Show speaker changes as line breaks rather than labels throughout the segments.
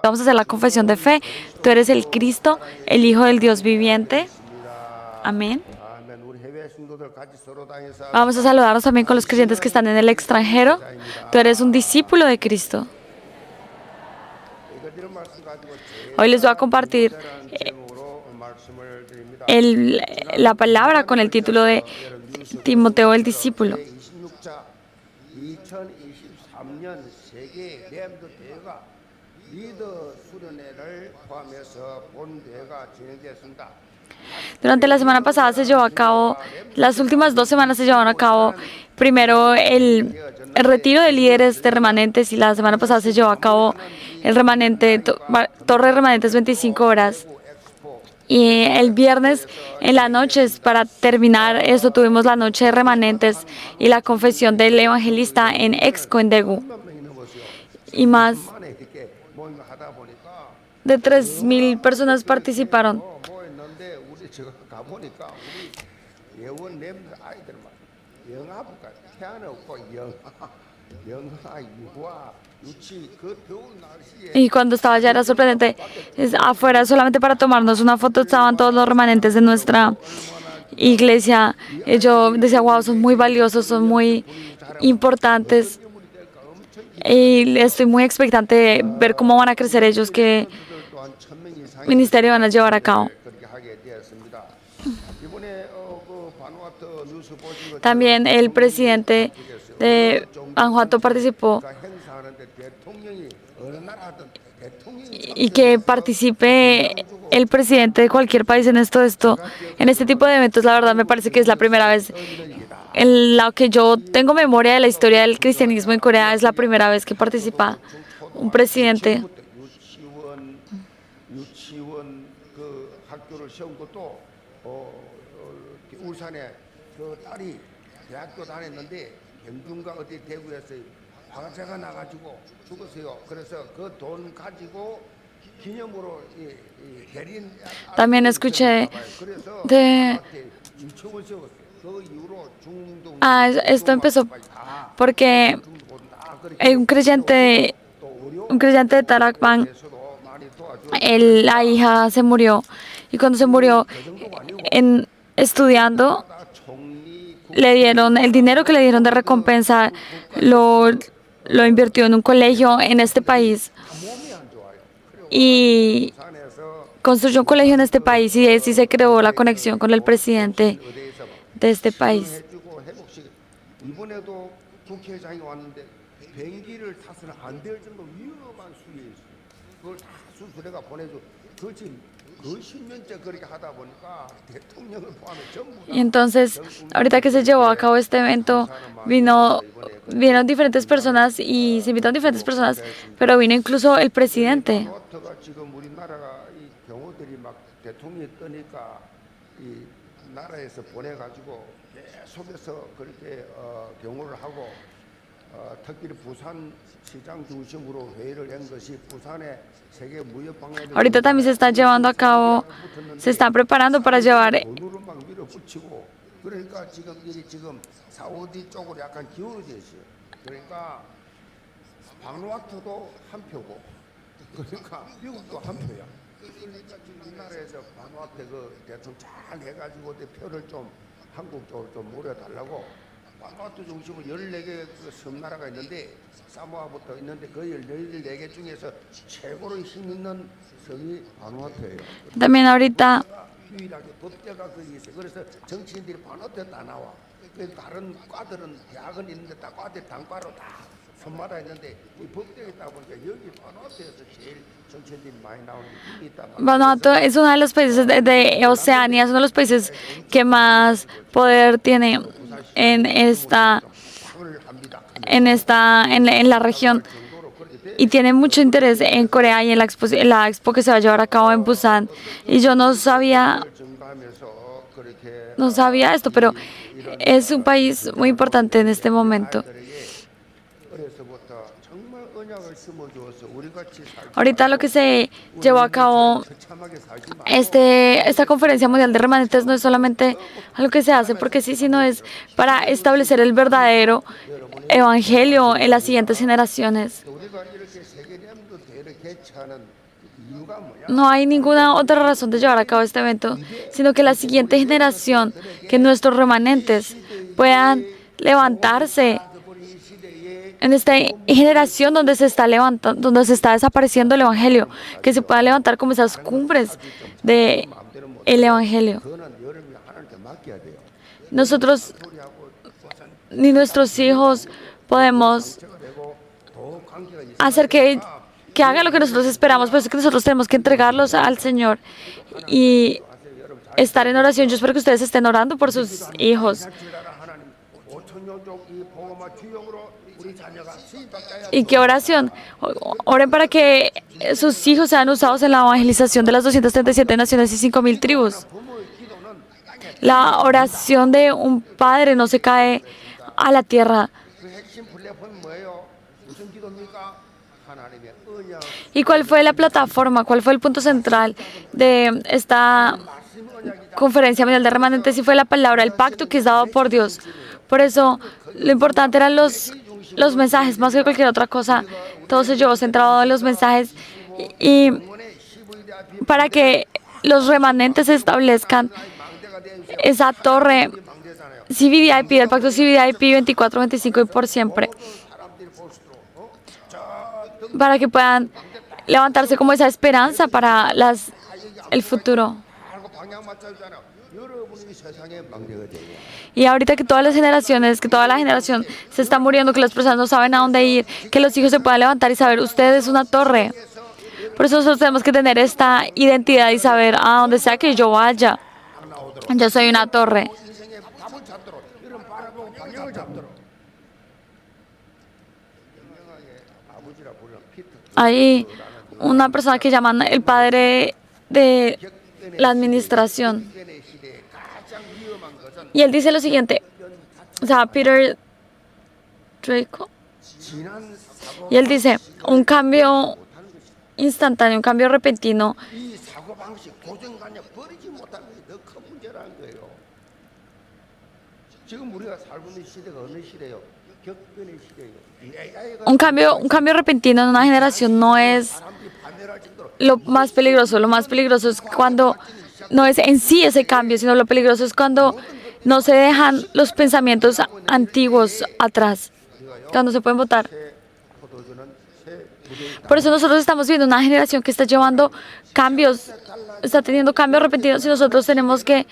Vamos a hacer la confesión de fe. Tú eres el Cristo, el Hijo del Dios viviente. Amén. Vamos a saludarnos también con los creyentes que están en el extranjero. Tú eres un discípulo de Cristo. Hoy les voy a compartir la palabra con el título de Timoteo el discípulo. Durante la semana pasada se llevó a cabo, las últimas 2 semanas se llevaron a cabo, primero el retiro de líderes de remanentes, y la semana pasada se llevó a cabo el remanente, Torre de Remanentes 25 horas. Y el viernes en la noche, para terminar eso, tuvimos la noche de remanentes y la confesión del evangelista en Exco, en Daegu. Y más de 3,000 personas participaron. Y cuando estaba allá era sorprendente. Afuera, solamente para tomarnos una foto, estaban todos los remanentes de nuestra iglesia. Yo decía, wow, son muy valiosos, son muy importantes. Y estoy muy expectante de ver cómo van a crecer ellos, qué ministerio van a llevar a cabo. También el presidente de Vanuatu participó, y que participe el presidente de cualquier país en en este tipo de eventos, la verdad me parece que es la primera vez en la que yo tengo memoria de la historia del cristianismo en Corea. Es la primera vez que participa un presidente. También escuché de... esto empezó porque un creyente de Tarakban, la hija se murió, y cuando se murió estudiando, le dieron el dinero que le dieron de recompensa, lo invirtió en un colegio en este país y construyó un colegio en este país, y así se creó la conexión con el presidente de este país. Y entonces, ahorita que se llevó a cabo este evento, vinieron diferentes personas y se invitaron diferentes personas, pero vino incluso el presidente. Ahorita también se está llevando a cabo, se están preparando para llevar también ahorita. Vanuatu es uno de los países de Oceanía, es uno de los países que más poder tiene en la región, y tiene mucho interés en Corea y en la expo que se va a llevar a cabo en Busan. Y yo no sabía esto, pero es un país muy importante en este momento. Ahorita lo que se llevó a cabo, esta conferencia mundial de remanentes, no es solamente algo que se hace porque sí, sino es para establecer el verdadero evangelio en las siguientes generaciones. No hay ninguna otra razón de llevar a cabo este evento, sino que la siguiente generación, que nuestros remanentes puedan levantarse en esta generación donde se está levantando, donde se está desapareciendo el Evangelio, que se pueda levantar como esas cumbres del Evangelio. Nosotros ni nuestros hijos podemos hacer que hagan lo que nosotros esperamos, por eso es que nosotros tenemos que entregarlos al Señor y estar en oración. Yo espero que ustedes estén orando por sus hijos. ¿Y qué oración? Oren para que sus hijos sean usados en la evangelización de las 237 naciones y 5.000 tribus. La oración de un padre no se cae a la tierra. ¿Y cuál fue la plataforma? ¿Cuál fue el punto central de esta conferencia mundial de remanentes? Y fue la palabra, el pacto que es dado por Dios. Por eso, lo importante eran los mensajes, más que cualquier otra cosa. Todo se llevó centrado en los mensajes y para que los remanentes establezcan esa torre CVDIP, el pacto CVDIP 24, 25 y por siempre, para que puedan levantarse como esa esperanza para el futuro. Y ahorita que todas las generaciones, que toda la generación se está muriendo, que las personas no saben a dónde ir, que los hijos se puedan levantar y saber, usted es una torre. Por eso nosotros tenemos que tener esta identidad y saber a donde sea que yo vaya, yo soy una torre. Hay una persona que llaman el padre de la administración. Y él dice lo siguiente, o sea, Peter Draco. Y él dice, un cambio instantáneo, un cambio repentino. Un cambio repentino en una generación no es lo más peligroso. Lo más peligroso es cuando no es en sí ese cambio, sino lo peligroso es cuando no se dejan los pensamientos antiguos atrás, cuando se pueden votar. Por eso nosotros estamos viendo una generación que está llevando cambios, está teniendo cambios repentinos y nosotros tenemos que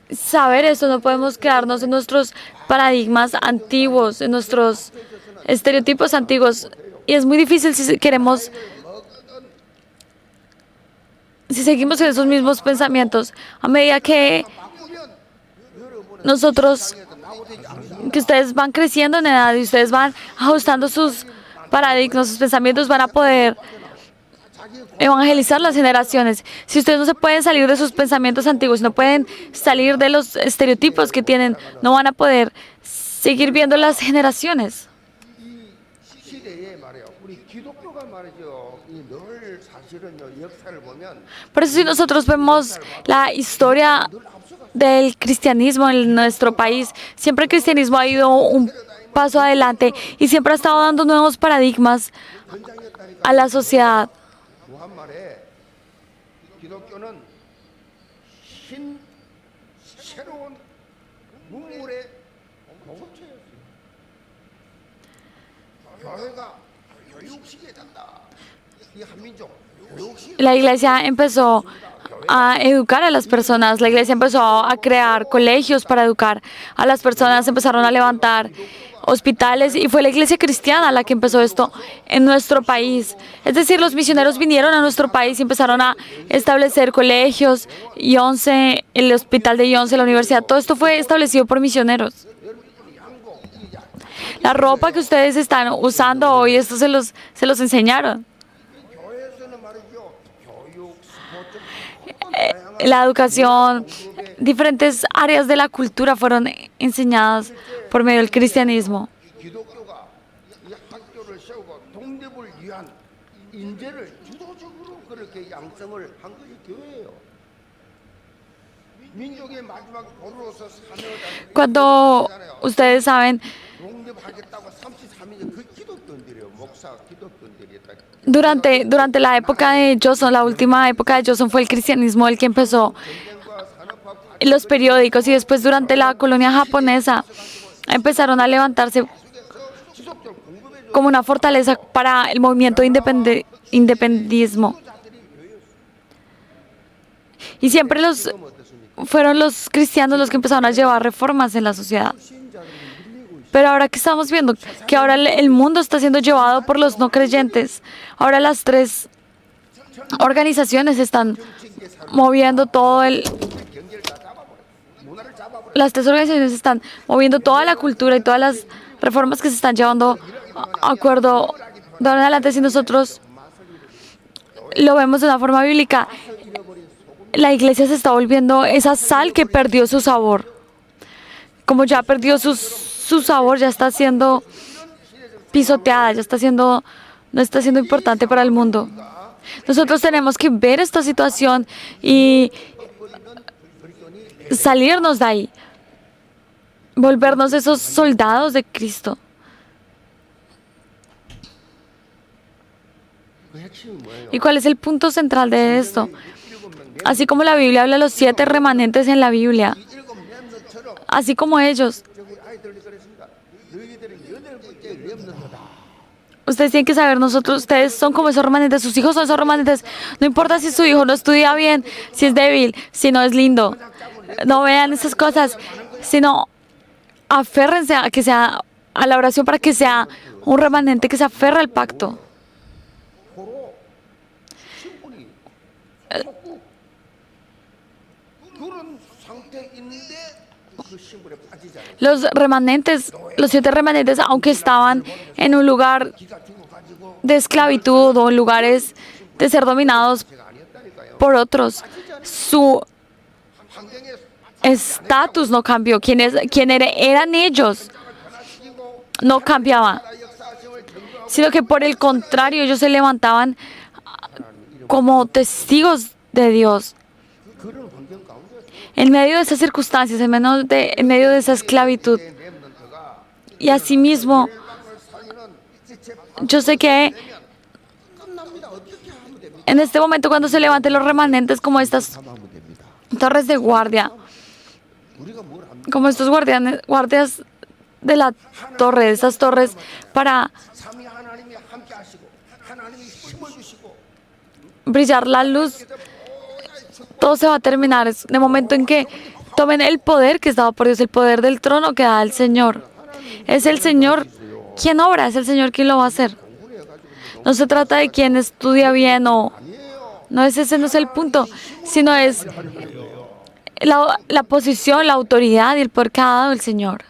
saber eso, no podemos quedarnos en nuestros paradigmas antiguos, en nuestros estereotipos antiguos. Y es muy difícil si queremos, si seguimos en esos mismos pensamientos, a medida que nosotros, que ustedes van creciendo en edad y ustedes van ajustando sus paradigmas, sus pensamientos, van a poder evangelizar las generaciones. Si ustedes no se pueden salir de sus pensamientos antiguos, no pueden salir de los estereotipos que tienen, no van a poder seguir viendo las generaciones. Por eso si nosotros vemos la historia del cristianismo en nuestro país, siempre el cristianismo ha ido un paso adelante y siempre ha estado dando nuevos paradigmas a la sociedad. La iglesia empezó a educar a las personas, la iglesia empezó a crear colegios para educar a las personas, empezaron a levantar hospitales y fue la iglesia cristiana la que empezó esto en nuestro país. Es decir, los misioneros vinieron a nuestro país y empezaron a establecer colegios, Yonsei, el hospital de Yonsei, la universidad, todo esto fue establecido por misioneros. La ropa que ustedes están usando hoy, esto se los enseñaron. La educación, diferentes áreas de la cultura fueron enseñadas por medio del cristianismo.
민족의 마지막 보루로서 사명을 다하는
Cuando ustedes saben,
독립하겠다고 33년 그 기독교인들이요. 목사 기독교인들이 딱
durante la época de Joseon, la última época de Joseon fue el cristianismo el que empezó
전쟁과 산업화
los periódicos y después durante la colonia japonesa empezaron a levantarse
지속적으로 공급해
como una fortaleza para el movimiento de independismo. Y siempre fueron los cristianos los que empezaron a llevar reformas en la sociedad. Pero ahora que estamos viendo que ahora el mundo está siendo llevado por los no creyentes. Ahora las tres organizaciones están moviendo todo
경제를 다 잡아버려. 문화를 잡아버려.
las tres organizaciones están moviendo toda la cultura y todas las reformas que se están llevando a acuerdo de ahora en adelante. Si nosotros lo vemos de una forma bíblica, la iglesia se está volviendo esa sal que perdió su sabor. Como ya perdió su sabor, ya está siendo pisoteada, no está siendo importante para el mundo. Nosotros tenemos que ver esta situación y salirnos de ahí, volvernos esos soldados de Cristo.
그 핵심이 뭐예요?
¿Y cuál es el punto central de esto? Así como la Biblia habla de los 7 remanentes en la Biblia,
이 일곱 렘넌트처럼
así como ellos,
우리 아이들이 그랬습니다. 너희들은 여덟 번째 렘넌트다.
ustedes tienen que saber, ustedes son como esos remanentes, sus hijos son esos remanentes. No importa si su hijo no estudia bien, si es débil, si no es lindo. No vean esas cosas, sino aférrense a que sea a la oración para que sea un remanente que se aferra al pacto.
고로 신분이 속국 그런 상태인데 그 신분에 빠지잖아요.
Los remanentes, los 7 remanentes, aunque estaban en un lugar
기가 죽어가지고
de esclavitud o en lugares de ser dominados
제가 아니었다니까요.
por otros, su
환경에
estatus no cambió. Eran ellos, no cambiaba,
역사심을 경고하고
sino que por el contrario, ellos se levantaban como testigos de Dios.
그런 환경 가운데
En medio de esas circunstancias, en medio de esa esclavitud.
렘넌트가
Y asimismo,
살리는 지체
yo sé que
끝납니다. 어떻게 하면 됩니까?
en este momento cuando se levanten los remanentes como estas
하면 됩니다.
torres de guardia,
우리가 뭘 합니까?
como estos guardias de la torre, esas torres para
삼위 하나님이 함께 하시고 하나님이 힘을 주시고
brillar la luz, todo se va a terminar. Es el momento en que tomen el poder que es dado por Dios, el poder del trono que da el Señor. Es el Señor quien obra, es el Señor quien lo va a hacer. No se trata de quien estudia bien o... No es ese, no es el punto, sino es la posición, la autoridad y el poder que ha dado el Señor.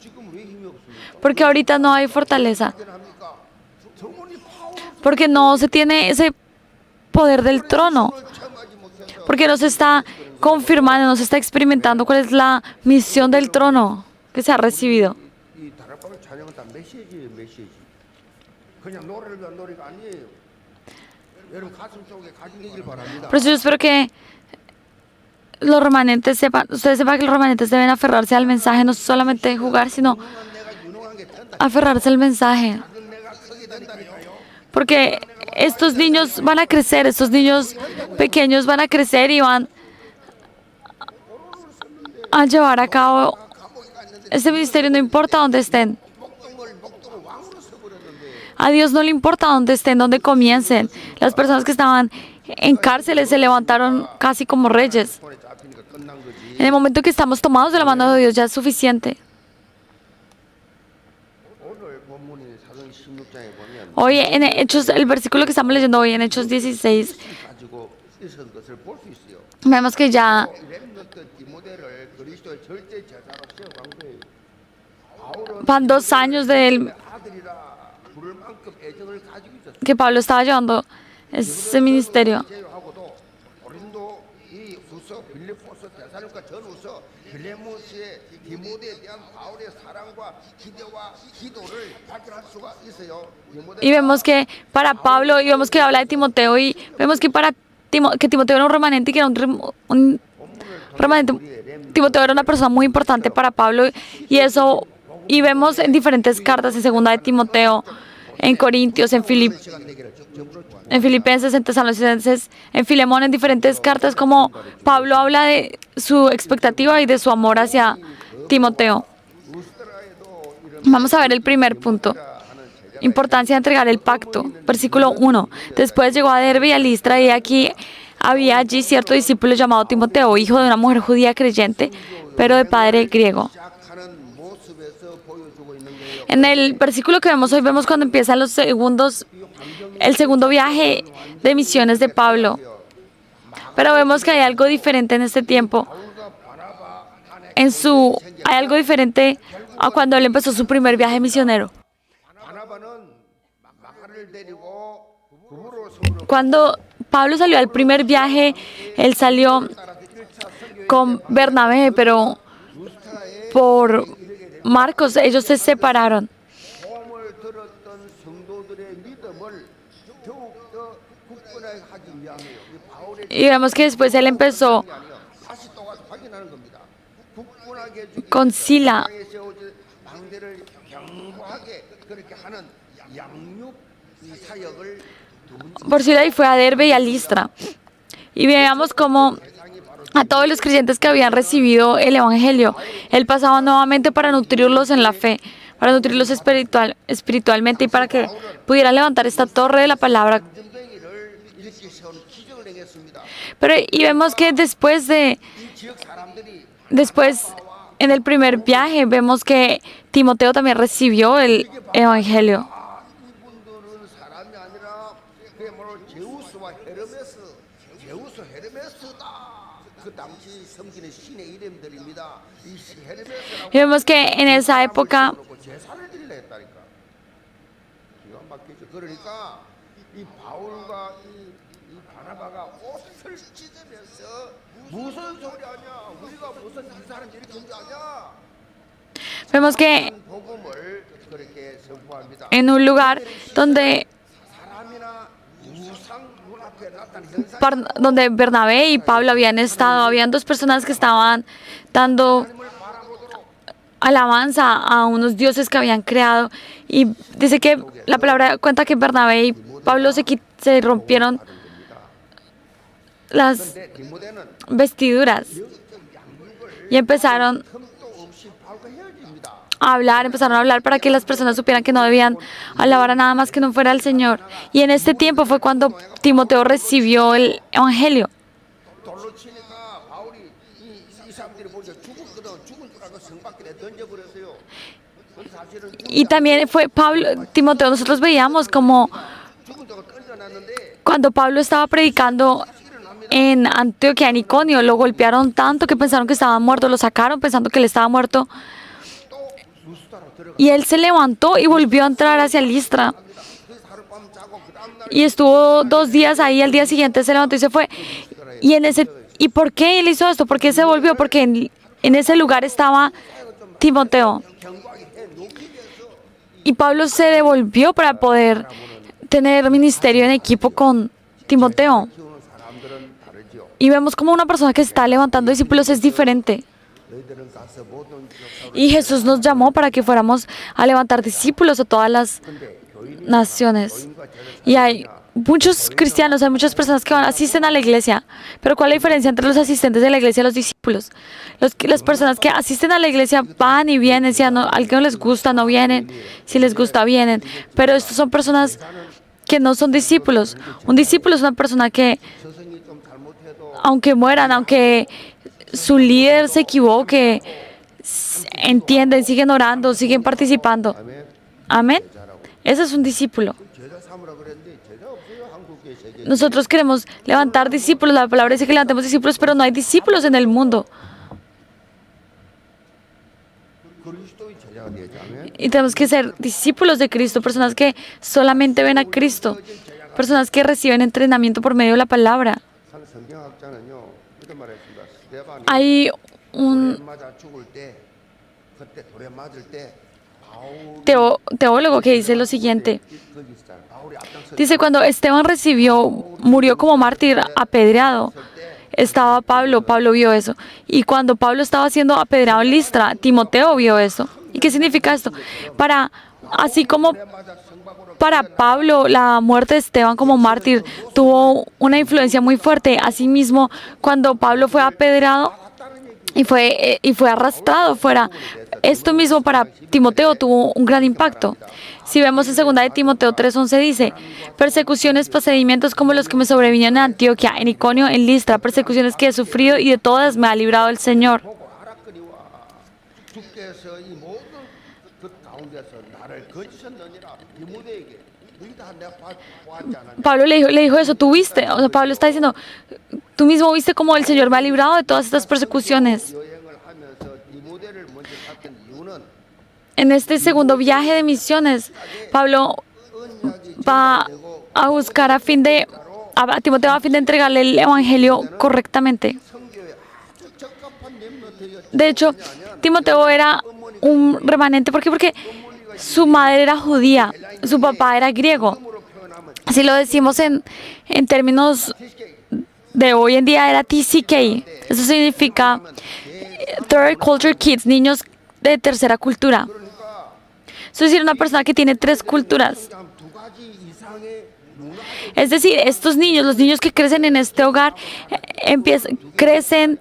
지금 왜 힘이 없습니까?
Porque ahorita no hay fortaleza,
합니까? 정원이 파워
porque no se tiene ese poder del trono,
체험하지 못해서
porque no se está confirmando, no se está experimentando cuál es la misión del trono que se ha recibido.
이 다락방의 찬양은 다 메시지예요, 메시지. 그냥 노래를 위한 노래가 아니에요. 여러분 가슴 속에 가지길 바랍니다.
Por eso yo espero que los remanentes sepan, ustedes sepan que los remanentes deben aferrarse al mensaje, no solamente jugar, sino
내가 유능한 게 된다.
aferrarse al mensaje.
내가 크게 된다니까요.
Porque estos niños van a crecer, estos niños pequeños van a crecer y van a llevar a cabo este ministerio, no importa dónde estén.
목동을 왕으로 서버렸는데
A Dios no le importa dónde estén, dónde comiencen. Las personas que estaban en cárceles se levantaron casi como reyes.
손에 잡히니까 끝난 거지.
En el momento que estamos tomados de la mano de Dios ya es suficiente.
오늘 본문이 사도행 16장에 보면
Hoy en Hechos, el versículo que estamos leyendo hoy en Hechos 16,
가지고 있었던 것을 볼 수 있어요.
vemos que ya
렘넌트 디모데를 그리스도의 절대 제자로 세워간 거예요. 바울은
van 2 años de
아들이라 부를 만큼 애정을 가지고 있었어요.
que Pablo estaba llevando ese ministerio.
제요하고도 고린도 이 후서 빌립보서 데살로니가 전후서 빌레몬스의 디모데에 대한 바울의 사랑과 기대와 기도를 발견할 수가 있어요.
Y vemos que para Pablo, y vemos que habla de Timoteo, y vemos que para que Timoteo era un remanente y que era un remanente. Timoteo era una persona muy importante para Pablo y vemos en diferentes cartas, en segunda de Timoteo, en Corintios, en Filipenses, en Tesalonicenses, en Filemón, en diferentes cartas, como Pablo habla de su expectativa y de su amor hacia Timoteo. Vamos a ver el primer punto. Importancia de entregar el pacto. Versículo 1. Después llegó a Derbe y a Listra, y aquí había allí cierto discípulo llamado Timoteo, hijo de una mujer judía creyente, pero de padre griego. En el versículo que vemos hoy, vemos cuando empiezan el segundo viaje de misiones de Pablo. Pero vemos que hay algo diferente en este tiempo. Hay algo diferente a cuando él empezó su primer viaje misionero. Cuando Pablo salió al primer viaje, él salió con Bernabé, pero por Marcos ellos se separaron. Y vemos que después él empezó con Sila. Por Sila y fue a Derbe y a Listra. Y veamos cómo a todos los creyentes que habían recibido el Evangelio, él pasaba nuevamente para nutrirlos en la fe, para nutrirlos espiritualmente y para que pudieran levantar esta torre de la palabra. Y vemos que después en el primer viaje, vemos que Timoteo también recibió el Evangelio. Y vemos que en esa época vemos que en un lugar donde Bernabé y Pablo habían estado, habían dos personas que estaban dando alabanza a unos dioses que habían creado, y dice que la palabra cuenta que Bernabé y Pablo se rompieron las vestiduras y empezaron a hablar para que las personas supieran que no debían alabar a nada más que no fuera al Señor. Y en este tiempo fue cuando Timoteo recibió el Evangelio. Y también fue Timoteo, nosotros veíamos como cuando Pablo estaba predicando en Antioquía, en Iconio, lo golpearon tanto que pensaron que estaba muerto, lo sacaron pensando que él estaba muerto. Y él se levantó y volvió a entrar hacia Listra. Y estuvo 2 días ahí, al día siguiente se levantó y se fue. ¿Y por qué él hizo esto? ¿Por qué se volvió? Porque en ese lugar estaba Timoteo. Y Pablo se devolvió para poder tener ministerio en equipo con Timoteo. Y vemos como una persona que está levantando discípulos es diferente. Y Jesús nos llamó para que fuéramos a levantar discípulos a todas las naciones. Y hay muchos cristianos, hay muchas personas que asisten a la iglesia. Pero ¿cuál es la diferencia entre los asistentes de la iglesia y los discípulos? Las personas que asisten a la iglesia van y vienen. Si a alguien les gusta, no vienen. Si les gusta, vienen. Pero estos son personas que no son discípulos. Un discípulo es una persona que, aunque mueran, aunque su líder se equivoque, entienden, siguen orando, siguen participando. Amén. Ese es un discípulo. Nosotros queremos levantar discípulos. La palabra dice que levantemos discípulos, pero no hay discípulos en el mundo. Y tenemos que ser discípulos de Cristo, personas que solamente ven a Cristo, personas que reciben entrenamiento por medio de la palabra. Hay un teólogo que dice lo siguiente. Dice, cuando Esteban murió como mártir apedreado, estaba Pablo, Pablo vio eso. Y cuando Pablo estaba siendo apedreado en Listra, Timoteo vio eso. ¿Y qué significa esto? Así como para Pablo la muerte de Esteban como mártir tuvo una influencia muy fuerte, asimismo cuando Pablo fue apedreado y fue arrastrado fuera, esto mismo para Timoteo tuvo un gran impacto. Si vemos en 2 de Timoteo 3:11 dice, persecuciones, procedimientos como los que me sobrevinieron en Antioquia, en Iconio, en Listra, persecuciones que he sufrido y de todas me ha librado el Señor.
보고 알았거니와 주께서 이 모든 그 가운데서 나를 거치셨느니라 디모데에게 너희 다 내가 보았지 않았냐.
Pablo le dijo eso, tú viste, o sea, Pablo está diciendo, tú mismo viste cómo el Señor me ha librado de todas estas persecuciones.
여행을 하면서 디모데를 먼저 찾던 이유는
En este segundo viaje de misiones, Pablo va a buscar a Timoteo a fin de entregarle el evangelio correctamente.
성교에 아주 적합한 렘넌트였지.
De hecho, Timoteo era un remanente. ¿Por qué? Porque su madre era judía, su papá era griego.
으로 표현하면
Si lo decimos en términos de hoy en día, era TCK. Eso significa Third Culture Kids, niños de tercera cultura. Eso es decir, una persona que tiene 3 culturas.
두 가지 이상의 문화
Es decir, estos niños, los niños que crecen en este hogar, crecen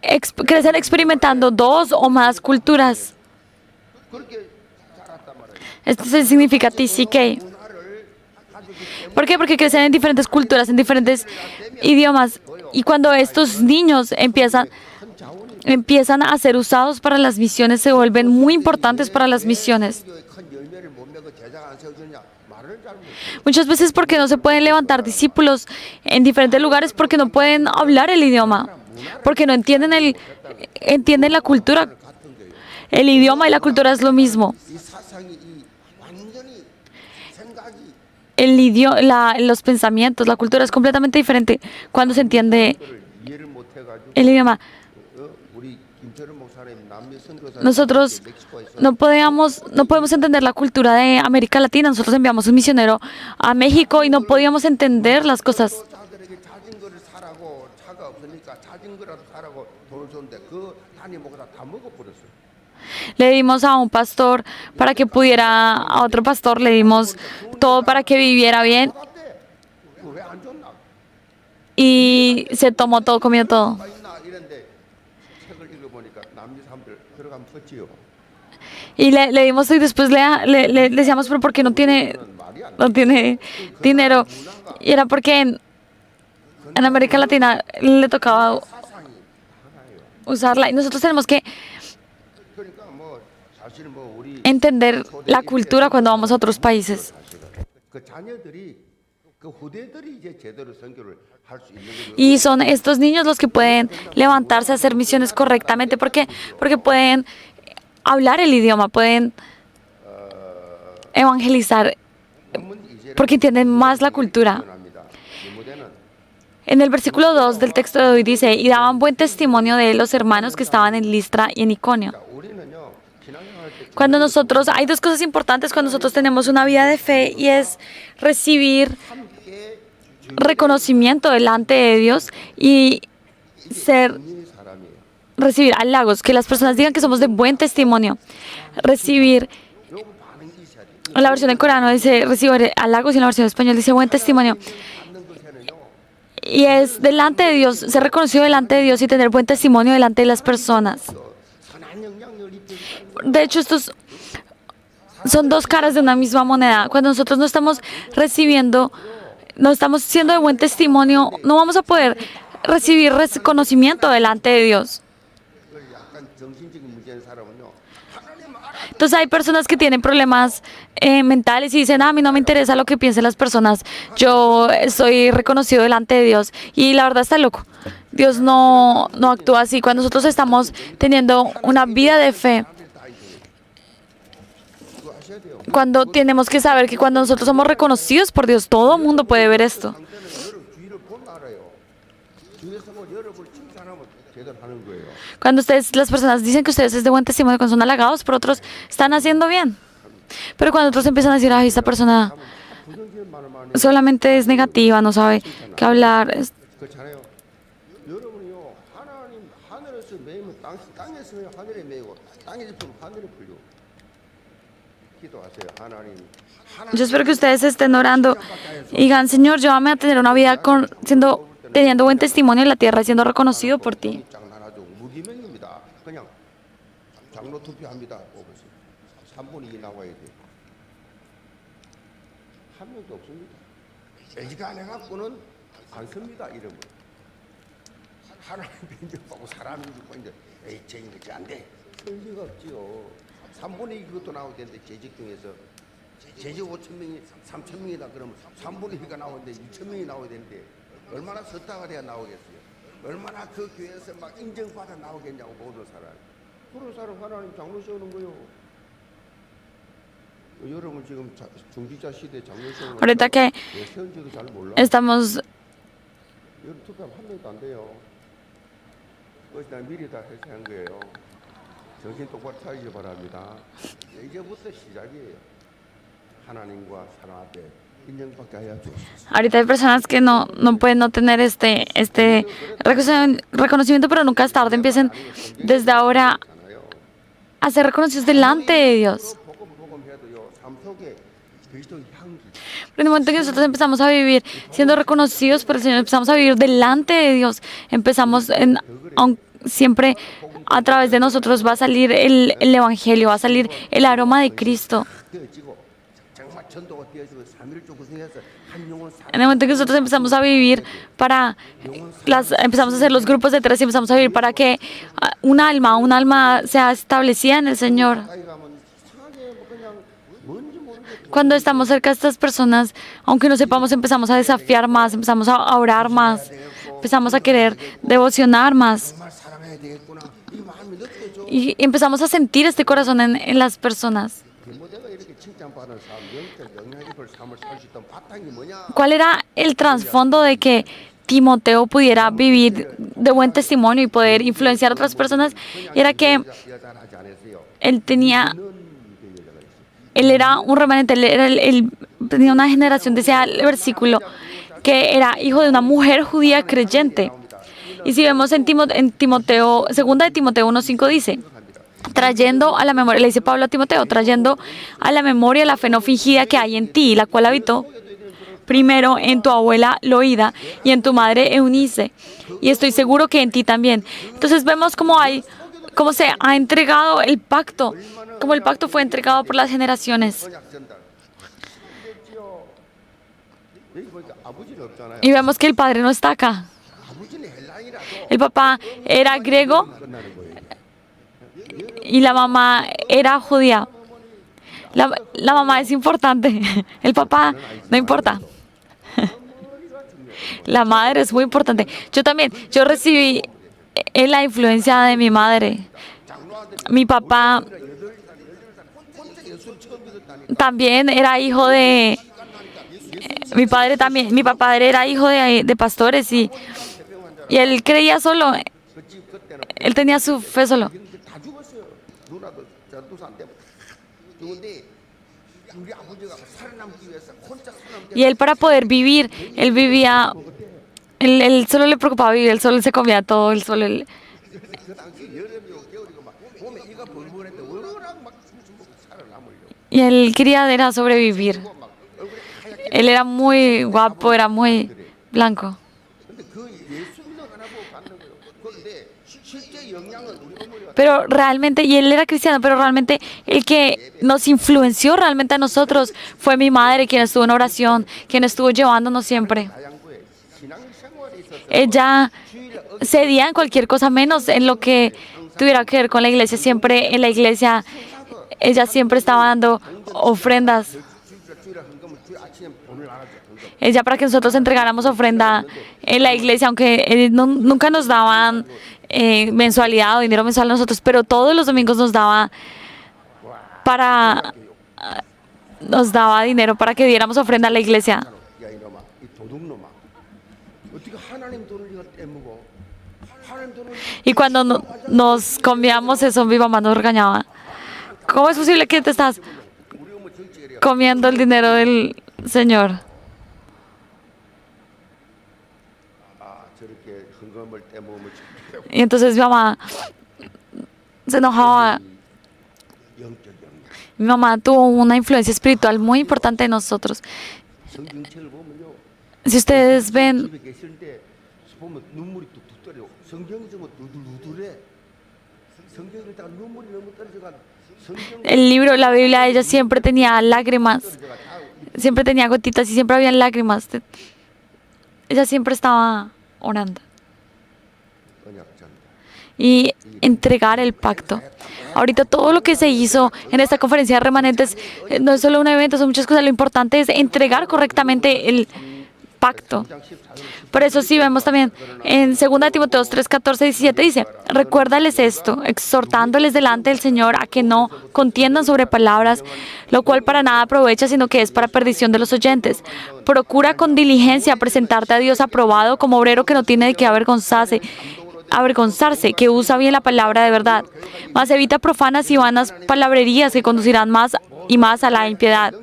experimentando 2 o más culturas.
그렇게 자랐단 말이에요.
Esto significa TCK. ¿Por qué? Porque crecen en diferentes culturas, en diferentes idiomas. Y cuando estos niños empiezan a ser usados para las misiones, se vuelven muy importantes para las misiones.
교회 큰 열매를 못 맺고 제자가 안 세워주냐 말을 잘 못해.
Muchas veces porque no se pueden levantar discípulos en diferentes lugares porque no pueden hablar el idioma, porque no entienden la cultura. El idioma y la cultura es lo mismo.
이 사상이 이 완전히 생각이
Los pensamientos, la cultura es completamente diferente cuando se entiende
이해를 못 해가지고
el idioma.
우리 김철은 목사님 남미 선교사
Nosotros
멕시코에서
no podemos entender la cultura de América Latina. Nosotros enviamos un misionero a México y no podíamos entender las cosas.
자들에게 자전거를 사라고 차가 없으니까 자전거라도 사라고 돈을 줬는데 그 단임 목사 다 먹어버렸어요.
Le dimos a un pastor para que pudiera, a otro pastor le dimos todo para que viviera bien
어때? 왜안 줬나?
y se tomó todo, comió todo.
가 있나 이런데 책을 읽어보니까 남미 사람들 들어가면 뻗지요.
Y le dimos y después le decíamos, pero ¿por qué no tiene dinero? Y era porque en América Latina le tocaba usarla. Y nosotros tenemos que
그러니까 뭐 사실 뭐 우리
entender la cultura cuando vamos a otros países.
그 자녀들이 그 후대들이 이제 제대로 선교를 할 수 있는 거죠.
Y son estos niños los que pueden levantarse a hacer misiones correctamente. ¿Por qué? Porque pueden hablar el idioma, pueden evangelizar,
그러면 이제
porque entienden más la cultura.
합니다. 디모데는
En el versículo 2 del texto de hoy dice, y daban buen testimonio de los hermanos que estaban en Listra y en Iconio.
우리는요 신앙생활 때
Hay 2 cosas importantes cuando nosotros tenemos una vida de fe y es recibir reconocimiento delante de Dios y
국민의 사람이에요.
recibir halagos, que las personas digan que somos de buen testimonio. Recibir,
요거 반응이 있어야 돼.
en la versión en coreano dice recibir halagos y en la versión en español dice buen testimonio.
받는 것에는요.
Y es delante de Dios, ser reconocido delante de Dios y tener buen testimonio delante de las personas.
선한 영향력을 입히는
De hecho, estos son 2 caras de una misma moneda. Cuando nosotros no estamos siendo de buen testimonio, no vamos a poder recibir reconocimiento delante de Dios.
약간 정신적인 문제인 사람은요. 하나님 알아.
Entonces hay personas que tienen problemas mentales y dicen, a mí no me interesa lo que piensen las personas, yo soy reconocido delante de Dios. Y la verdad está loco. Dios no actúa así. Cuando nosotros estamos teniendo una vida de fe,
그거 아셔야 돼요.
cuando tenemos que saber que cuando nosotros somos reconocidos por Dios, todo el mundo puede ver esto.
상대는 여러분 주의를 본 알아요. 주위에서 뭐 여러분을 칭찬하면 제대로 하는 거예요.
Cuando las personas dicen que ustedes es de buen testimonio, cuando son halagados por otros, están haciendo bien. Pero cuando otros empiezan a decir, ay, esta persona
부정적인 말을 많이
solamente es negativa, no sabe qué hablar,
그렇잖아요. 땅에서 하늘에 메고 땅에서 풀면 하늘에 풀려. 기도하세요. 하나님.
Yo espero que ustedes estén orando y digan, Señor, llévame a tener una vida teniendo buen testimonio en la tierra, siendo reconocido por ti.
장난하죠. 무기명입니다. 그냥 장로 투표합니다. 뽑으세요. 3분의 2 나와야 돼. 한 명도 없습니다. 애지간해 갖고는 안 씁니다. 이름을. 하나님 인정하고 사람이 죽고 있는데 에이 쟤이지 안 돼. 쓸 리가 없지요. 3분의 2 그것도 나와야 되는데 재직 중에서 재직 5천 명이 3천 명이다 그러면 3분의 2가 나오는데 2천 명이 나와야 되는데 얼마나 섰다가 해야 나오겠어요. 얼마나 그 교회에서 막 인정받아 나오겠냐고 모든 사람. 그런 사람 하나님 장로 세우는 거요. 여러분 지금 중지자 시대 장로 세우는
Ahorita que
왜 세운지도 잘 몰라.
estamos,
여러분 투표하면 한 명도 안 돼요. 그것이 난 미리 다 해서 한 거예요. 정신 똑바로 차리기 바랍니다. 이제부터 시작이에요. 하나님과 사람 앞에 인정받게 하여 주옵소서.
ahorita hay personas que no pueden no tener este reconocimiento, pero nunca es tarde. Empiecen desde ahora a ser reconocidos delante de Dios.
복음 해도요. 삶 속에 그리스도의 향기.
Pero en el momento en que nosotros empezamos a vivir siendo reconocidos por el Señor, empezamos a vivir delante de Dios, siempre a través de nosotros va a salir el Evangelio, va a salir el aroma de Cristo.
되어지고 정말 전도가 되어지고 3일조 구성해서 한 영혼
En el momento en que nosotros empezamos a vivir empezamos a hacer los grupos de tres y empezamos a vivir para que un alma sea establecida en el Señor.
가까이 가면 이상하게 뭐 그냥 뭔지 모르겠고
Cuando estamos cerca de estas personas, aunque no sepamos, empezamos a desafiar más, empezamos a orar más, empezamos a querer devocionar más
정말 사랑해야 되겠구나 이 마음이 느껴져.
y empezamos a sentir este corazón en las personas.
디모데가 이렇게 칭찬받은 삶, 영적 영향 깊은 삶을 살 수 있던 바탕이 뭐냐?
¿Cuál era el trasfondo de que Timoteo pudiera vivir de buen testimonio y poder influenciar a otras personas? Y era que
여자는 하지 않았어요.
él tenía,
는 그 여자가 있어요.
él era un remanente, él tenía una generación, decía el versículo, que era hijo de una mujer judía creyente. Y si vemos en Timoteo, segunda de Timoteo 1:5 dice, trayendo a la memoria, le dice Pablo a Timoteo, trayendo a la memoria la fe no fingida que hay en ti, la cual habitó primero en tu abuela Loída y en tu madre Eunice, y estoy seguro que en ti también. Entonces vemos cómo se ha entregado el pacto, cómo el pacto fue entregado por las generaciones.
언약 전달. 그렇지요. 여기 보니까 아버지는 없잖아요.
Y vemos que el padre no está acá.
아버지는 헬라인이라서
El papá era griego
끝나는 거예요.
y la mamá era judía. La mamá es importante, el papá no importa. La madre es muy importante. Yo recibí la influencia de mi madre. Mi papá también era hijo de... Mi papá era hijo de pastores y él creía solo, él tenía su fe solo.
다 죽었어요. 누나도 전도사 때문에 죽은데 우리 아버지가 살아남기 위해서 혼자 살아남기
Y él para poder vivir, él solo le preocupaba vivir, él solo se comía todo,
그 당시 여름이고 겨울이고 막 봄에 이가 벌벌했는데 워낙 막 숨죽 살아남으려고
y él quería era sobrevivir.
막 얼굴에 하얗게
Él era muy guapo, era muy blanco.
근데 그 예수 믿어가나 보고 받는 거예요. 그런데 실제 영향은 우리 어머니가
Pero realmente, y él era cristiano, pero realmente el que nos influenció realmente a nosotros fue mi madre, quien estuvo en oración, quien estuvo llevándonos siempre.
다양구에 신앙생활에 있어서
Ella cedía en cualquier cosa menos en lo que tuviera que ver con la iglesia. Siempre en la iglesia, ella siempre estaba dando ofrendas.
주일에 헌금을 주일 아침에 돈을 나가죠. 헌금.
Ella para que nosotros entregáramos ofrenda en la iglesia, aunque nunca nos daban mensualidad o dinero mensual a nosotros, pero todos los domingos nos daba dinero para que diéramos ofrenda a la iglesia.
야 이놈아, 이 도둑놈아, 어떻게 하나님 돈을 이거 떼먹어? 하나님 돈을
Y cuando nos comíamos eso, mi mamá nos regañaba. ¿Cómo es posible que te estás
우리 어머 정치결이야.
comiendo el dinero del Señor?
아 저렇게 헌금을 떼먹으면
Y entonces mi mamá se enojaba.
영적 영향.
Mi mamá tuvo una influencia espiritual muy importante en nosotros.
성경책을 보면요.
Si ustedes ven
집에 계실 때 보면 눈물이 뚝뚝 떨어요. 성경이 좀 누들누들해. 성경을 딱 눈물이 너무 떨어져가. 성경
el libro, la Biblia, ella siempre tenía lágrimas,
떨어져가 다
siempre tenía gotitas y siempre había lágrimas. Ella siempre estaba orando.
언약전다.
Y entregar el pacto. Ahorita todo lo que se hizo en esta conferencia de remanentes no es solo un evento, son muchas cosas. Lo importante es entregar correctamente el pacto. Por eso sí vemos también en 2 Timoteo 3, 14, 17 dice, recuérdales esto, exhortándoles delante del Señor a que no contiendan sobre palabras, lo cual para nada aprovecha, sino que es para perdición de los oyentes. Procura con diligencia presentarte a Dios aprobado como obrero que no tiene de qué avergonzarse, que usa bien la palabra de verdad. Mas evita profanas y vanas palabrerías que conducirán más y más a la impiedad.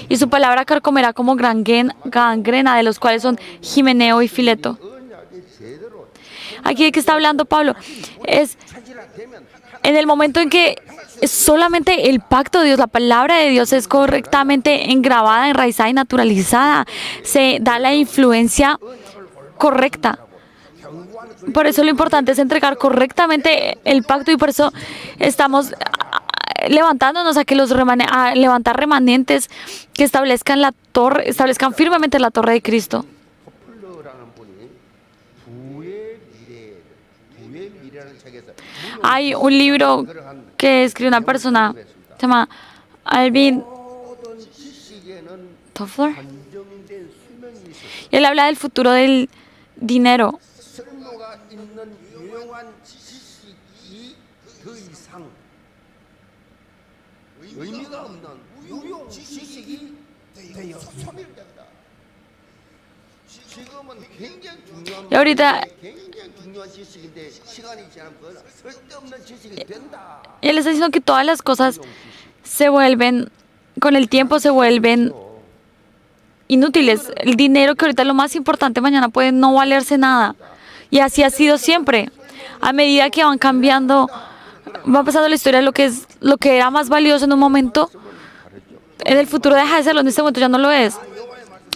Y su palabra carcomerá como gangrena, de los cuales son Himeneo y Fileto. Aquí de qué está hablando Pablo es en el momento en que solamente el pacto de Dios, la palabra de Dios es correctamente engravada, enraizada y naturalizada, se da la influencia correcta. Por eso lo importante es entregar correctamente el pacto y por eso estamos levantándonos a que a levantar remanentes que establezcan la torre, establezcan firmemente la torre de Cristo.
포플러라는 분이 부의 미래라는 책에서
Hay un libro que escribió una persona, se llama Alvin
모든 지식에는
Toffler,
한정된 수명이 있어.
y él habla del futuro del dinero.
쓸모가 있는 유용한 지식이 더 이상 의미가 없는 무용 지식이 되어 소멸된다. 지금은 굉장히 중요한
Y ahorita
굉장히 중요한 지식인데 시간이 지나면 쓸데없는 지식이 된다.
y él está diciendo que todas las cosas se vuelven, con el tiempo se vuelven inútiles. El dinero, que ahorita es lo más importante, mañana puede no valerse nada. Y así ha sido siempre. A medida que van cambiando, va pasando la historia, lo que era más valioso en un momento, en el futuro deja de serlo, en este momento ya no lo es.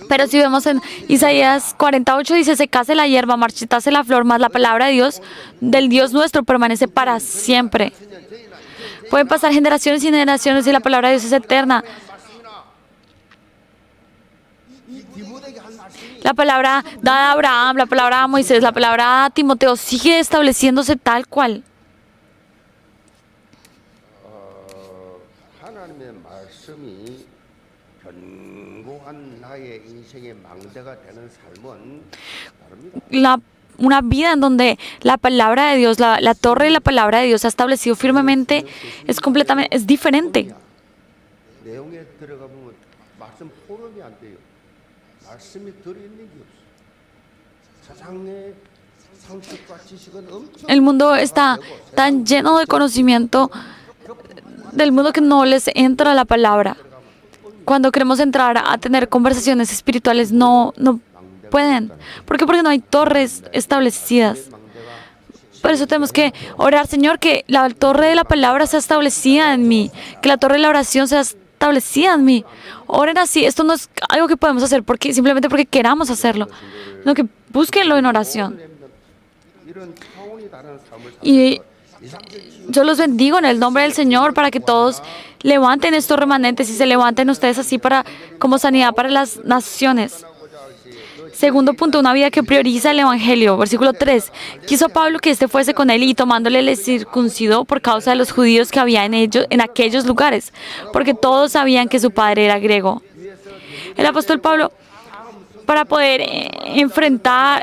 Pero si vemos en Isaías 48 dice, secase la hierba, marchitase la flor, más la palabra de Dios, del Dios nuestro, permanece para siempre. Pueden pasar generaciones y generaciones y la palabra de Dios es eterna. La palabra dada a Abraham, la palabra a Moisés, la palabra a Timoteo sigue estableciéndose tal cual.
하나님의 말씀이 견고한 나의 인생의 망대가 되는 삶은 다릅니다.
Una vida en donde la palabra de Dios, la torre de la palabra de Dios ha establecido firmemente, es diferente.
내용에 들어가 보면 말씀 포럼이 안 돼요. 말씀이 들어있는 게 없어. 세상의 상식과 지식은 엄청
El mundo está tan lleno de conocimiento del mundo que no les entra la palabra. Cuando queremos entrar a tener conversaciones espirituales, no pueden. ¿Por qué? Porque no hay torres establecidas. Por eso tenemos que orar, Señor, que la torre de la palabra sea establecida en mí, que la torre de la oración sea establecida en mí. Oren así. Esto no es algo que podemos hacer simplemente porque queramos hacerlo, sino que búsquenlo en oración.
이런 차원이 다른 삶을
Y yo los bendigo en el nombre del Señor para que todos levanten estos remanentes y se levanten ustedes así como sanidad para las naciones. Segundo punto, una vida que prioriza el Evangelio. Versículo 3. Quiso Pablo que éste fuese con él y tomándole le circuncidó por causa de los judíos que había en aquellos lugares, porque todos sabían que su padre era griego. El apóstol Pablo, para poder entrenar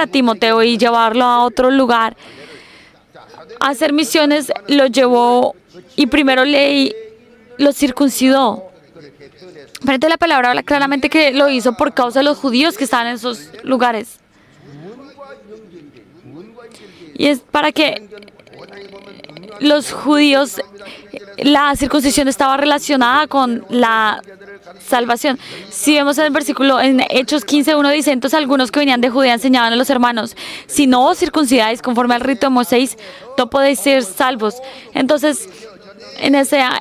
a Timoteo y llevarlo a otro lugar, a hacer misiones, lo llevó y primero lo circuncidó. Frente a la palabra habla claramente que lo hizo por causa de los judíos que estaban en esos lugares. Y es para que los judíos, la circuncisión estaba relacionada con la salvación. Si vemos en el versículo, en Hechos 15:1 dice, entonces algunos que venían de Judea enseñaban a los hermanos, si no os circuncidáis conforme al rito de Moisés, no podéis ser salvos. Entonces, en esa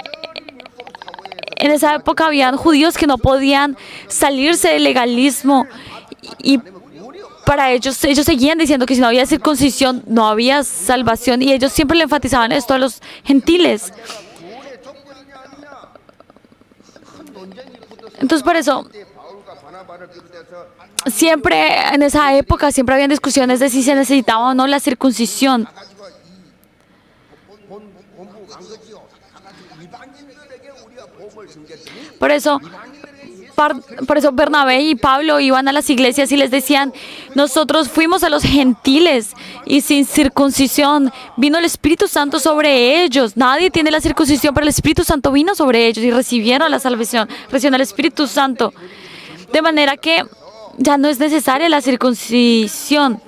época habían judíos que no podían salirse del legalismo y para ellos seguían diciendo que si no había circuncisión no había salvación y ellos siempre le enfatizaban esto a los gentiles.
구원의 조건이냐 아니냐 큰 논쟁이 붙어서
Entonces por eso
그때 바울과 바나바를 비롯해서
siempre en esa época siempre habían discusiones de si se necesitaba o no la circuncisión.
가지고 본부 간 거지요. 가지고 이방인들에게 우리가 복음을 전했더니
Por eso Bernabé y Pablo iban a las iglesias y les decían, nosotros fuimos a los gentiles y sin circuncisión vino el Espíritu Santo sobre ellos. Nadie tiene la circuncisión, pero el Espíritu Santo vino sobre ellos y recibieron la salvación, recibieron el Espíritu Santo. De manera que ya no es necesaria la circuncisión.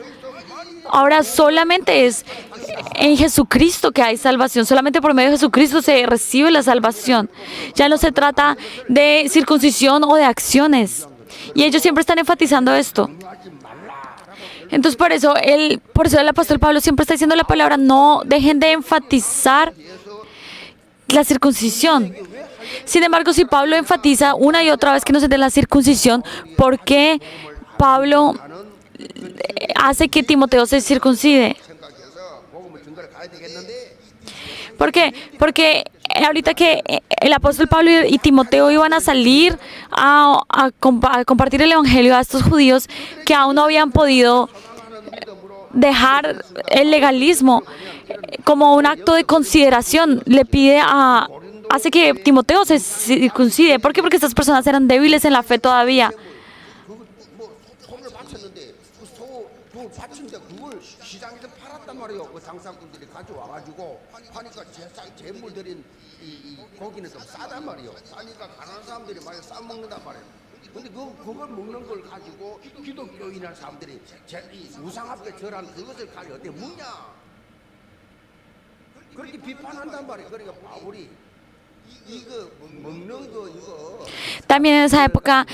Ahora solamente es en Jesucristo que hay salvación. Solamente por medio de Jesucristo se recibe la salvación. Ya no se trata de circuncisión o de acciones. Y ellos siempre están enfatizando esto. Entonces por eso el apóstol Pablo siempre está diciendo la palabra, no dejen de enfatizar la circuncisión. Sin embargo, si Pablo enfatiza una y otra vez que no se dé la circuncisión, ¿por qué Pablo hace que Timoteo se circuncide?
생각해서 복음을 전가를 가야 되겠는데
¿Por qué? Porque ahorita que el apóstol Pablo y Timoteo iban a salir a compartir el evangelio a estos judíos que aún no habían podido dejar el legalismo, como un acto de consideración, hace que Timoteo se circuncide. ¿Por qué? Porque estas personas eran débiles en la fe todavía.
소를 바쳤는데 그 바친데 그걸 시장에서 팔았단 말이에요. 그 장사꾼들이 가져와 가지고 하니까 재물 드린 이 고기는 좀 싸단 말이에요. 싸니까 가난한 사람들이 많이 싸 먹는단 말이에요. 근데 그걸 먹는 걸 가지고 기독교인이나 사람들이 이 우상 앞에 절한 그것을 가지고 어떻게 먹냐? 그렇게 비판한단 말이에요. 그러니까 바울이 이거 먹는 거 이거
También en esa época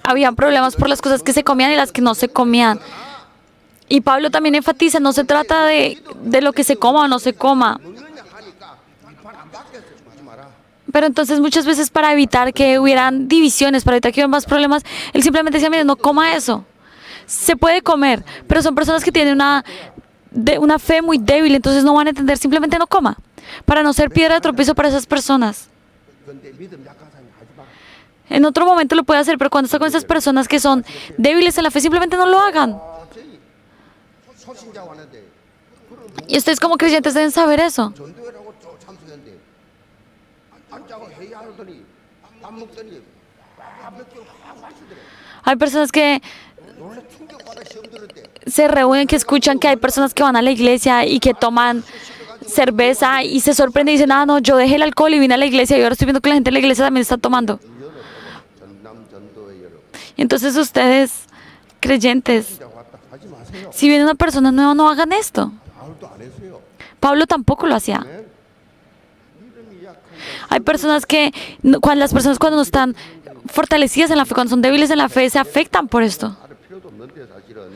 habían problemas por las cosas que se comían y las que no se comían. Y Pablo también enfatiza, no se trata de lo que se coma o no se coma.
먹느냐 하니까 비판 안 받겠어요. 하지 마라.
Pero entonces muchas veces para evitar que hubieran divisiones, para evitar que hubieran más problemas, él simplemente decía, mire, no coma eso. Se puede comer, pero son personas que tienen una fe muy débil, entonces no van a entender, simplemente no coma. Para no ser piedra de tropiezo para esas personas.
근데 믿음 약한 사람이 하지 마.
En otro momento lo puede hacer, pero cuando está con esas personas que son débiles en la fe, simplemente no lo hagan.
저희 소신자고 하는데
Y ustedes como creyentes deben saber eso.
전도회라고 참석했는데 앉자고 회의하더니 밥 먹더니 몇개확 마시더래.
Hay personas que
놀래 충격받아 시험 들을 때
se reúnen, que escuchan que hay personas que van a la iglesia y que toman cerveza y se sorprenden y dicen, no, yo dejé el alcohol y vine a la iglesia y ahora estoy viendo que la gente en la iglesia también está tomando.
전남 전도회 여러분
Y entonces ustedes, creyentes,
진짜 왔다 하지 마세요.
si viene una persona nueva, no hagan esto.
바울도 안 했어요.
Pablo tampoco lo hacía.
네? 믿음이 약한
Hay personas que, las personas cuando no están fortalecidas en la fe, cuando son débiles en la fe, se afectan por esto.
할 필요도 없는데 사실은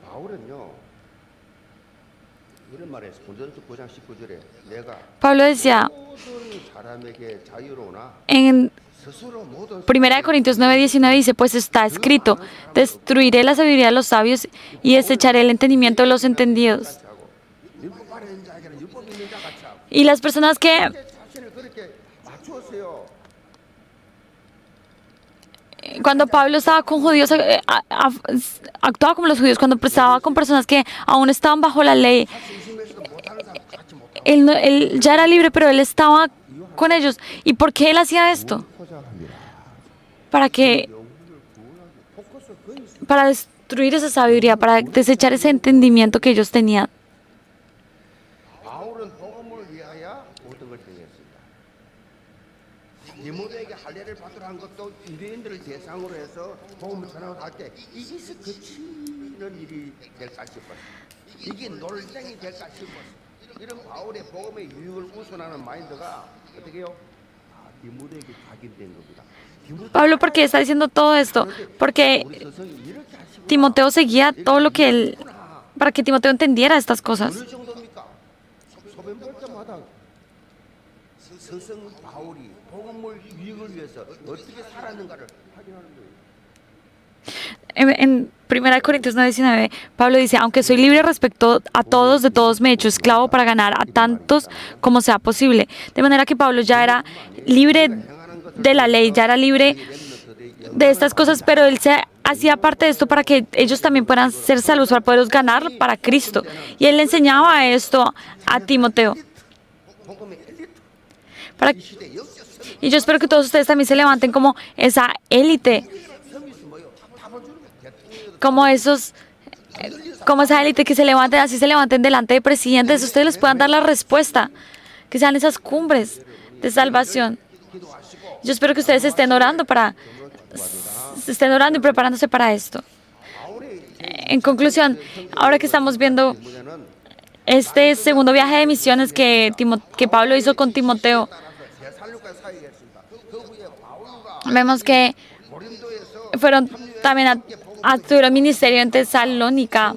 바울은요 이런 말했어. 고린도서 9장 19절에 내가
Pablo decía
모든 사람에게 자유로우나
en
스스로 모든
1 Corintios 9:19 dice, pues está escrito, destruiré la sabiduría de los sabios y desecharé el entendimiento de los entendidos.
하고 율법 아래 있는 자에게는 율법 있는 자 같이 하고
Y las personas que,
자신을 그렇게 맞추었어요.
cuando Pablo estaba con judíos, actuaba como los judíos, cuando estaba con personas que aún estaban bajo la ley,
심심해서도 못하는 사람 같이 못하고
él ya era libre, pero él estaba con ellos. ¿Y por qué él hacía esto?
포장합니다.
Para destruir esa sabiduría, para desechar ese entendimiento que ellos tenían.
바울은 복음을 위하여 모든 걸 행했습니다. 디모데에게 할례를 받으라 한 것도 유대인들을 대상으로 해서 복음을 전하고 할때 이게 그치는 일이 될까 싶었어요. 이게 논쟁이 될까 싶었어요. 이런 바울의 복음의 유익을 우선하는 마인드가 어떻게 해요? 디모데에게 각인된 겁니다.
Pablo, ¿por qué está diciendo todo esto? Porque
우리 스승이 이렇게 하시고
Timoteo seguía todo lo que él, para que Timoteo entendiera estas cosas.
어느 정도입니까? 소변 볼 때마다 스승 바울이 복음의 유익을 위해서 어떻게 살았는가를 확인하는 거예요.
En 1 Corintios 9:19, Pablo dice, aunque soy libre respecto a todos, de todos me he hecho esclavo para ganar a tantos como sea posible. De manera que Pablo ya era libre de la ley, ya era libre de estas cosas, pero él se hacía parte de esto para que ellos también puedan ser salvos, para poderlos ganar para Cristo. Y él le enseñaba esto a Timoteo.
복음의 엘리트
Para,
이 시대 역사
y yo espero que todos ustedes también se levanten como esa élite,
서밋은 뭐요? 답을 주는 거예요. 대통령도
como esos, como esa élite que se levanten, así se levanten delante de presidentes, ustedes les puedan dar la respuesta, que sean esas cumbres de salvación. Yo espero que ustedes estén orando y preparándose para esto. En conclusión, ahora que estamos viendo
뭐냐는
este segundo viaje de misiones que Pablo hizo con Timoteo,
대살로까지 사역했습니다. 그 후에 바울과
vemos que
고린도에서
fueron también tuvieron ministerio en Tesalónica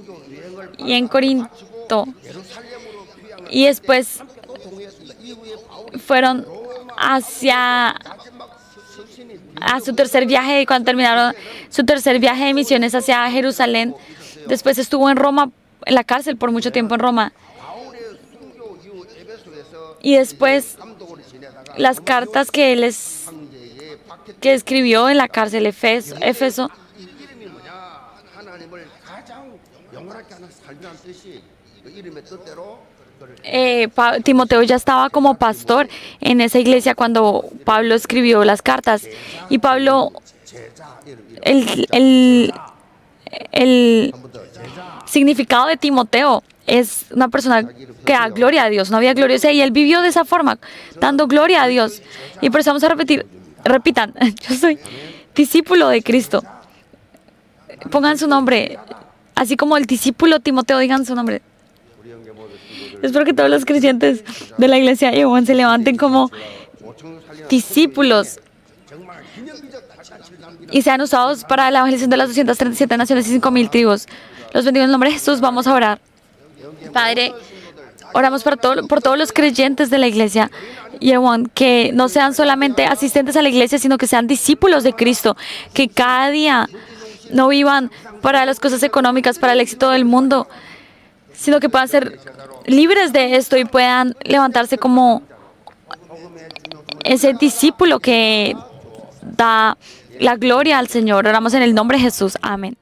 y en Corinto,
예루살렘으로 귀향을
y después
또 동의했습니다. 이후에 바울이
fueron hacia
마지막 서신이
a su tercer viaje, cuando terminaron su tercer viaje de misiones hacia Jerusalén. Después estuvo en Roma, en la cárcel por mucho tiempo en Roma.
바울의 순교 이후 에베소에서
Y después
감독으로 지내다가
las cartas que
황제의 박태
que escribió en la cárcel Éfeso.
이 이름이 뭐냐? 하나님을 가장 영원하게 하는 살리라는 뜻이 그 이름의 뜻대로 그걸
Timoteo ya estaba como pastor en esa iglesia cuando Pablo escribió las cartas. Y Pablo,
제자 이름
el
한번더 제자
significado de Timoteo es una persona que da gloria a Dios, una vida gloriosa, y él vivió de esa forma, dando gloria a Dios. Y por eso vamos a repitan, yo soy discípulo de Cristo. Pongan su nombre, así como el discípulo Timoteo, digan su nombre.
우리 형제 모두 친구들
Espero que todos los creyentes de la iglesia Yehová se levanten como
5천 살리는
discípulos
정말 기념비적 다시칠 남기는
y sean usados para la evangelización de las 237 naciones y 5,000 tribus. Los bendigo en el nombre de Jesús. Vamos a orar. Padre, oramos por todos los creyentes de la iglesia, Yehová, que no sean solamente asistentes a la iglesia, sino que sean discípulos de Cristo, que cada día no vivan para las cosas económicas, para el éxito del mundo, sino que puedan ser libres de esto y puedan levantarse como ese discípulo que da la gloria al Señor. Oramos en el nombre de Jesús. Amén.